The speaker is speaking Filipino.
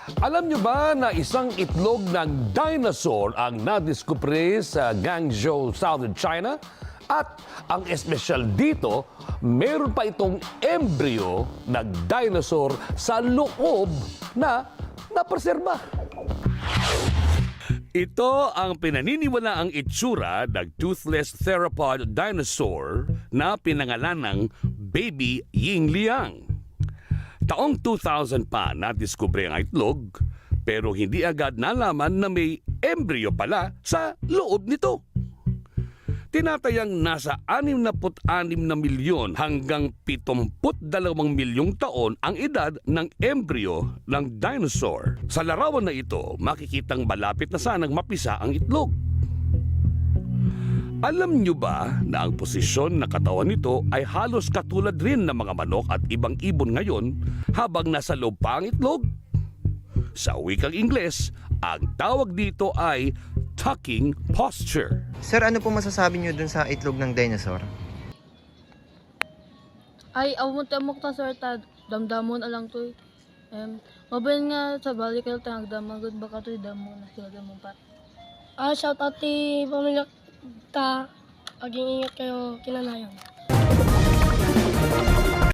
Alam nyo ba na isang itlog ng dinosaur ang nadiskubre sa Guangzhou, Southern China? At ang espesyal dito, meron pa itong embryo ng dinosaur sa loob na napreserba. Ito ang pinaniniwalaang itsura ng toothless theropod dinosaur na pinangalan ng Baby Yingliang. Taong 2000 pa nadiskubre ang itlog, pero hindi agad nalaman na may embryo pala sa loob nito. Tinatayang nasa 66 na milyon hanggang 72 milyong taon ang edad ng embryo ng dinosaur. Sa larawan na ito, makikitang malapit na sanang mapisa ang itlog. Alam nyo ba na ang posisyon ng katawan nito ay halos katulad rin ng mga manok at ibang ibon ngayon habang nasa loob pa ang itlog? Sa wikang Ingles, ang tawag dito ay tucking posture. Sir, ano po masasabi niyo dun sa itlog ng dinosaur? Ay, amok ta sir, ta damdamon alang to. Mabayan nga sa balik kayo tangdamagod baka to damon na sila damon pa. Shout out ti pamilya ta. Aging ingat kayo kinanayon.